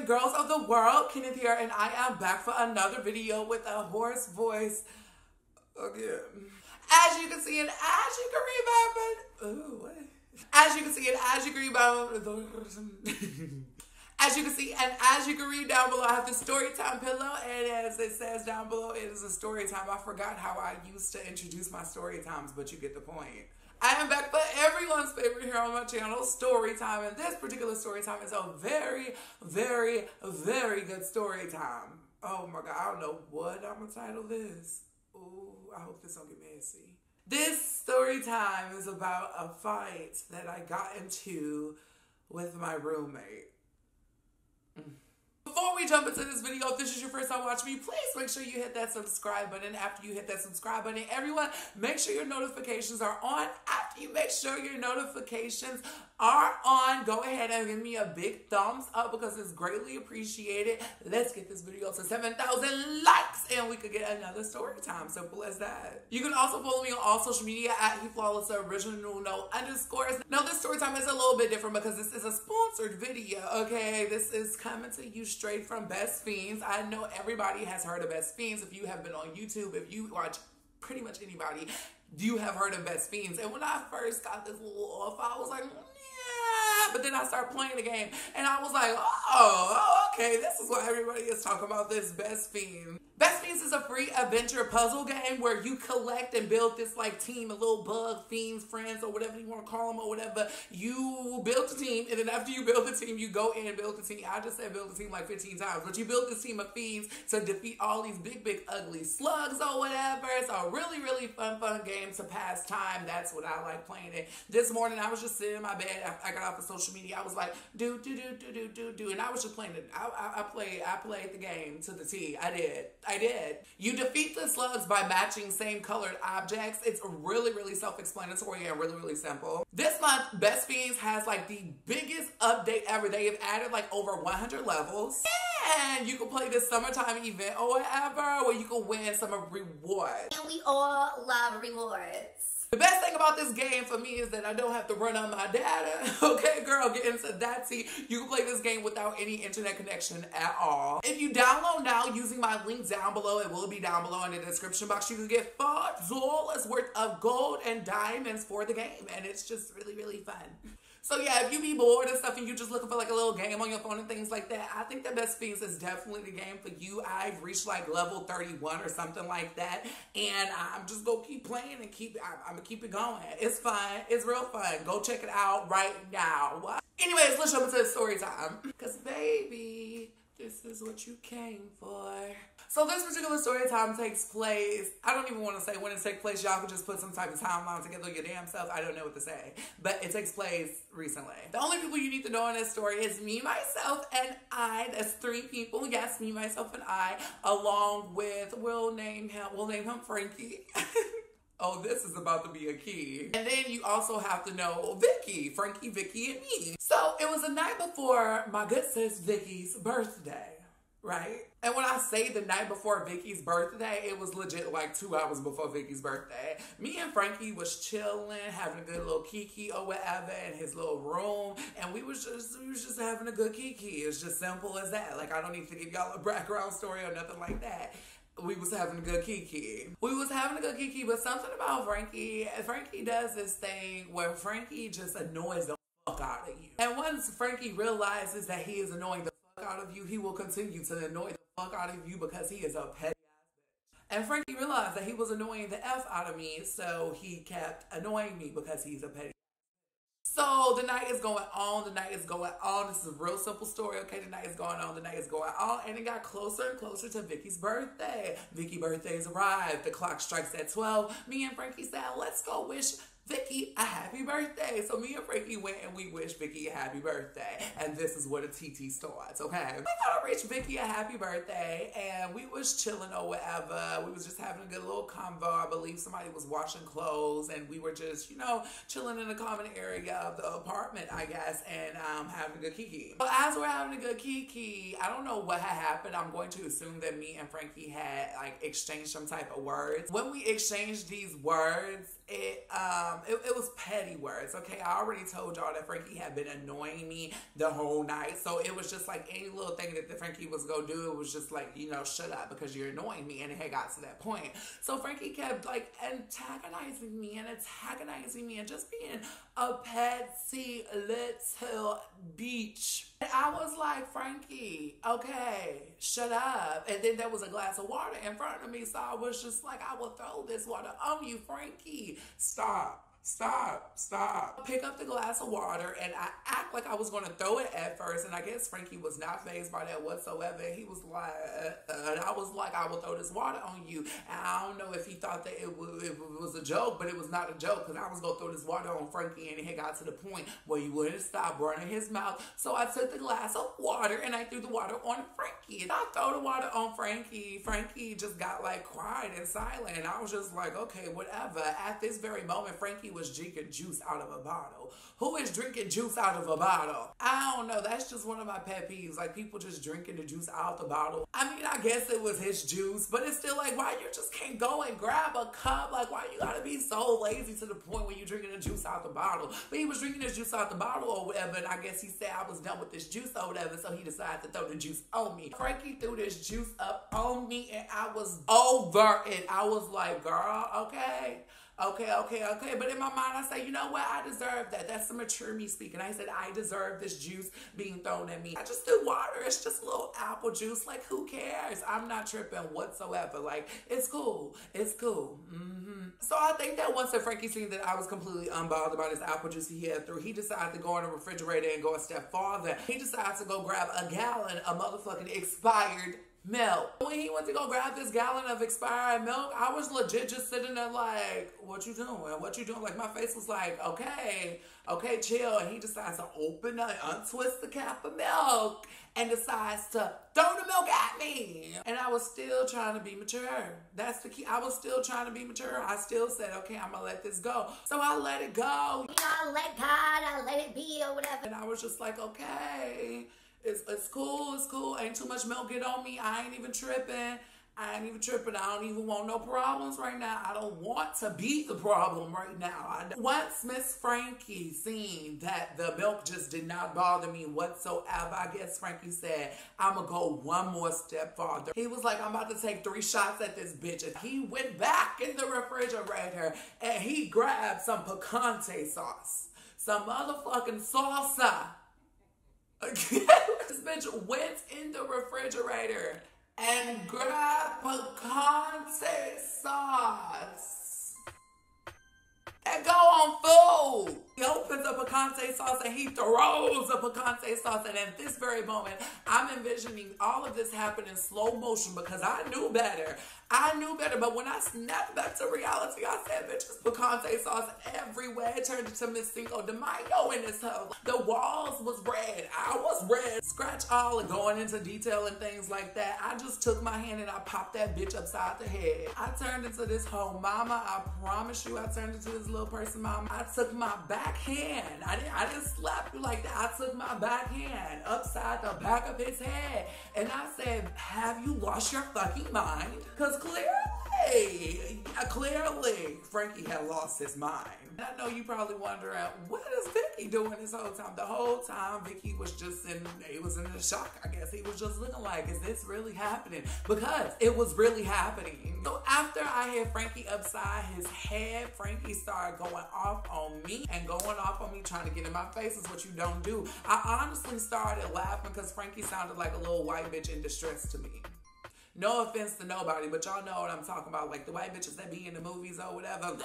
girls of the world, Kenneth here, and I am back for another video with a hoarse voice again. As you can see and as you can remember, as you can see and as you can remember, as you can see and as you can read down below, I have the story time pillow, and as it says down below, it is a story time. I forgot how I used to introduce my story times, but you get the point. I am back for everyone's favorite here on my channel, story time, and this particular story time is a very, very, very good story time. Oh my God, I don't know what I'm gonna title this. Ooh, I hope this don't get messy. This story time is about a fight that I got into with my roommate. Before we jump into this video, if this is your first time watching me, please make sure you hit that subscribe button. After you hit that subscribe button, everyone, make sure your notifications are on. After you make sure your notifications are on, go ahead and give me a big thumbs up because it's greatly appreciated. Let's get this video to 7,000 likes and we could get another story time. Simple as that. You can also follow me on all social media at Heflawless original no underscores. Now this story time is a little bit different because this is a sponsored video, okay? This is coming to you straight from Best Fiends. I know everybody has heard of Best Fiends. If you have been on YouTube, if you watch pretty much anybody, you have heard of Best Fiends. And when I first got this little off, I was like, yeah. But then I started playing the game and I was like, oh, okay, this is what everybody is talking about, this Best Fiends. Best Fiends is a free adventure puzzle game where you collect and build this like team, a little bug, fiends, friends, or whatever you want to call them or whatever. You build a team, and then after you build the team, you go in and build the team. I just said build the team like 15 times, but you build this team of fiends to defeat all these big, big, ugly slugs or whatever. It's a really, really fun game to pass time. That's what I like playing it. This morning, I was just sitting in my bed after I got off of social media. I was like, do, and I was just playing it. I played the game to the T. I did. You defeat the slugs by matching same colored objects. It's really, really self-explanatory and really, really simple. This month, Best Fiends has like the biggest update ever. They have added like over 100 levels. And you can play this summertime event or whatever where you can win some rewards. And we all love rewards. The best thing about this game for me is that I don't have to run on my data. Okay, girl, get into that. See, you can play this game without any internet connection at all. If you download now using my link down below, it will be down below in the description box. You can get $5 worth of gold and diamonds for the game. And it's just really, really fun. So yeah, if you be bored and stuff and you just looking for like a little game on your phone and things like that, I think that Best Fiends is definitely the game for you. I've reached like level 31 or something like that, and I'm just gonna keep playing and I'm gonna keep it going. It's fun. It's real fun. Go check it out right now. What? Anyways, let's jump into the story time. Cause baby, this is what you came for. So this particular story time takes place, I don't even want to say when it takes place. Y'all can just put some type of timeline together your damn self. I don't know what to say. But it takes place recently. The only people you need to know in this story is me, myself, and I. That's 3 people. Yes, me, myself, and I. Along with, we'll name him Frankie. Oh, this is about to be a key. And then you also have to know Vicky, Frankie, Vicky, and me. So it was the night before my good sis Vicky's birthday. Right? And when I say the night before Vicky's birthday, it was legit like 2 hours before Vicky's birthday. Me and Frankie was chilling, having a good little kiki or whatever in his little room. And we was just having a good kiki. It's just simple as that. Like, I don't need to give y'all a background story or nothing like that. We was having a good kiki. But something about Frankie does this thing where Frankie just annoys the fuck out of you. And once Frankie realizes that he is annoying the out of you, he will continue to annoy the fuck out of you because he is a petty ass bitch. And Frankie realized that he was annoying the F out of me, so he kept annoying me because he's a petty. So the night is going on, This is a real simple story, okay? The night is going on, and it got closer and closer to Vicky's birthday. Vicky's birthday's arrived. The clock strikes at 12. Me and Frankie said, let's go wish Vicky a happy birthday. So me and Frankie went and we wished Vicky a happy birthday. And this is where the TT starts, okay? We gotta wish Vicky a happy birthday and we was chilling or whatever. We was just having a good little convo. I believe somebody was washing clothes and we were just, you know, chilling in the common area of the apartment, I guess, and having a good kiki. But as we're having a good kiki, I don't know what had happened. I'm going to assume that me and Frankie had like exchanged some type of words. When we exchanged these words, it it was petty words, okay? I already told y'all that Frankie had been annoying me the whole night. So it was just like any little thing that Frankie was gonna do, it was just like, you know, shut up because you're annoying me. And it had got to that point. So Frankie kept like antagonizing me and just being a petty little bitch. And I was like, Frankie, okay, shut up. And then there was a glass of water in front of me. So I was just like, I will throw this water on you, Frankie. Stop. Pick up the glass of water, and I act like I was going to throw it at first, and I guess Frankie was not fazed by that whatsoever. He was like, and I was like, I will throw this water on you. And I don't know if he thought that it was a joke, but it was not a joke, because I was going to throw this water on Frankie, and it had got to the point where he wouldn't stop running his mouth. So I took the glass of water, and I threw the water on Frankie. And I throw the water on Frankie. Frankie just got like quiet and silent, and I was just like, okay, whatever. At this very moment, Frankie was drinking juice out of a bottle. Who is drinking juice out of a bottle? I don't know. That's just one of my pet peeves. Like, people just drinking the juice out the bottle. I mean, I guess it was his juice, but it's still like, why you just can't go and grab a cup? Like, why you gotta be so lazy to the point where you're drinking the juice out the bottle? But he was drinking his juice out the bottle or whatever, and I guess he said I was done with this juice or whatever, so he decided to throw the juice on me. Frankie threw this juice up on me, and I was over it. I was like, girl, okay. But in my mind, I say, you know what? I deserve that. That's the mature me speaking. I said, I deserve this juice being thrown at me. I just threw water. It's just a little apple juice. Like, who cares? I'm not tripping whatsoever. Like, it's cool. So I think that once that Frankie seen that I was completely unbothered by this apple juice he had through, he decided to go in the refrigerator and go a step farther. He decided to go grab a gallon of motherfucking expired milk. When he went to go grab this gallon of expired milk, I was legit just sitting there like, what you doing? Like, my face was like, okay, chill. And he decides to untwist the cap of milk and decides to throw the milk at me. And I was still trying to be mature. That's the key. I was still trying to be mature. I still said, okay, I'm gonna let this go. So I let it go. You know, I let God, I let it be or whatever. And I was just like, okay. It's cool. Ain't too much milk get on me. I ain't even tripping. I don't even want no problems right now. I don't want to be the problem right now. Once Miss Frankie seen that the milk just did not bother me whatsoever, I guess Frankie said, I'm going to go one more step farther. He was like, I'm about to take 3 shots at this bitch. And he went back in the refrigerator and he grabbed some picante sauce. Some motherfucking salsa. This bitch went in the refrigerator and grabbed picante sauce and go on food. He opens a picante sauce and he throws a picante sauce. And at this very moment, I'm envisioning all of this happen in slow motion because I knew better. But when I snapped back to reality, I said, bitch, it's picante sauce everywhere. It turned into Miss Cinco de Mayo in this hoe. The walls was red. I was red. Scratch all and going into detail and things like that. I just took my hand and I popped that bitch upside the head. I turned into this whole mama. I promise you, I turned into this little person mama. I took my backhand. I didn't slap you like that. I took my backhand upside the back of his head. And I said, have you lost your fucking mind? Because clearly, Frankie had lost his mind. And I know you probably wondering, what is Vicky doing this whole time? The whole time, Vicky was just in a shock, I guess. He was just looking like, is this really happening? Because it was really happening. So after I had Frankie upside his head, Frankie started going off on me and going off on me, trying to get in my face is what you don't do. I honestly started laughing because Frankie sounded like a little white bitch in distress to me. No offense to nobody, but y'all know what I'm talking about. Like the white bitches that be in the movies or whatever.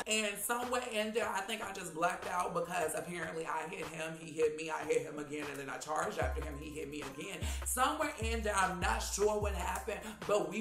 And somewhere in there, I think I just blacked out because apparently I hit him, he hit me, I hit him again, and then I charged after him, he hit me again. Somewhere in there, I'm not sure what happened, but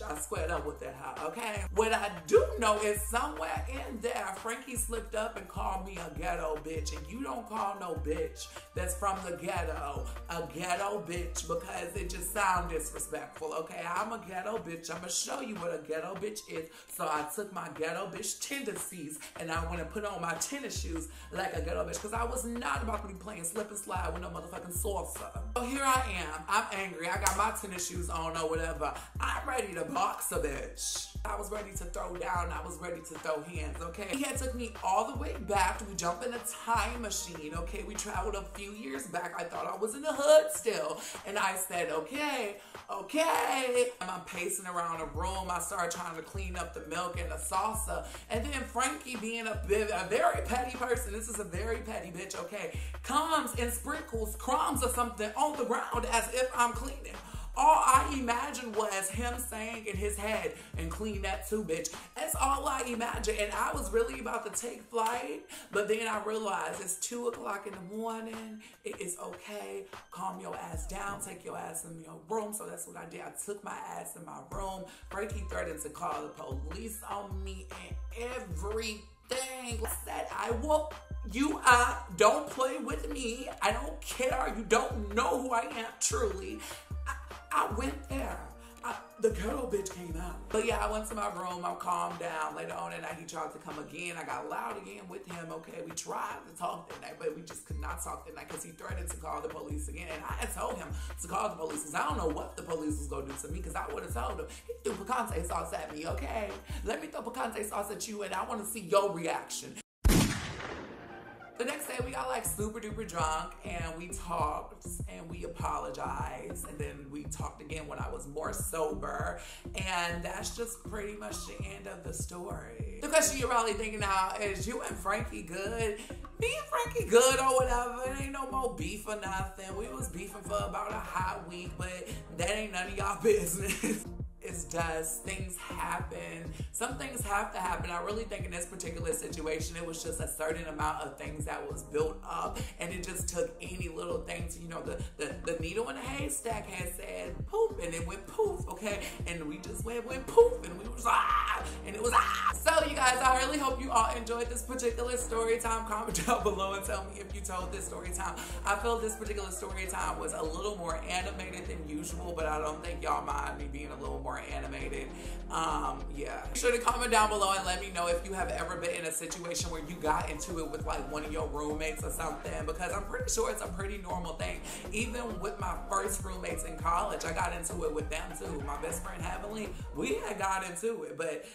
I squared up with that hoe, okay? What I do know is somewhere in there, Frankie slipped up and called me a ghetto bitch. And you don't call no bitch that's from the ghetto a ghetto bitch because it just sounds disrespectful, okay? I'm a ghetto bitch. I'm gonna show you what a ghetto bitch is. So I took my ghetto bitch tendencies and I went and put on my tennis shoes like a ghetto bitch because I was not about to be playing slip and slide with no motherfucking salsa. So here I am. I'm angry. I got my tennis shoes on or whatever. I I'm ready to box a bitch. I was ready to throw down. I was ready to throw hands, okay? He had took me all the way back. We jumped in a time machine, okay? We traveled a few years back. I thought I was in the hood still. And I said, okay. And I'm pacing around the room. I started trying to clean up the milk and the salsa. And then Frankie, being a very petty person, this is a very petty bitch, okay, comes and sprinkles crumbs or something on the ground as if I'm cleaning. All I imagined was him saying in his head, and clean that too, bitch. That's all I imagined. And I was really about to take flight, but then I realized it's 2 o'clock in the morning. It is okay. Calm your ass down. Take your ass in your room. So that's what I did. I took my ass in my room. Frankie threatened to call the police on me and everything. I said, I will. You don't play with me. I don't care. You don't know who I am, truly. I went there. The ghetto bitch came out. But yeah, I went to my room. I calmed down. Later on that night, he tried to come again. I got loud again with him. Okay, we tried to talk that night, but we just could not talk that night because he threatened to call the police again. And I had told him to call the police because I don't know what the police was going to do to me because I would have told him. He threw picante sauce at me, okay? Let me throw picante sauce at you and I want to see your reaction. The next day we got like super duper drunk and we talked and we apologized and then we talked again when I was more sober, and that's just pretty much the end of the story. The question you're probably thinking now is, you and Frankie good? Me and Frankie good or whatever. It ain't no more beef or nothing. We was beefing for about a hot week, but that ain't none of y'all business. It's just things happen. Some things have to happen. I really think in this particular situation, it was just a certain amount of things that was built up, and it just took any little thing to, you know, the needle in the haystack had said poof, and it went poof, okay? And we just went poof, and we was and it was So you guys, I really hope you all enjoyed this particular story time. Comment down below and tell me if you told this story time. I feel this particular story time was a little more animated than usual, but I don't think y'all mind me being a little more animated. Yeah. Be sure to comment down below and let me know if you have ever been in a situation where you got into it with like one of your roommates or something, because I'm pretty sure it's a pretty normal thing. Even with my first roommates in college, I got into it with them too. My best friend Heavenly, we had got into it, but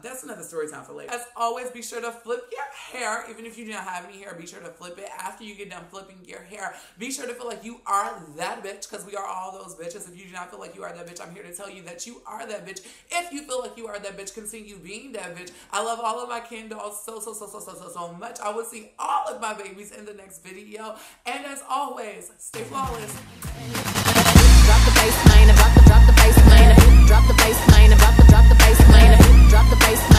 that's another story time for later. As always, be sure to flip your hair. Even if you do not have any hair, be sure to flip it. After you get done flipping your hair, be sure to feel like you are that bitch, because we are all those bitches. If you do not feel like you are that bitch, I'm here to tell you that you are that bitch. If you feel like you are that bitch, continue being that bitch. I love all of my Ken dolls so much. I will see all of my babies in the next video. And as always, stay flawless. Drop the bass line, drop the bass line, drop the bass line, drop the bass line.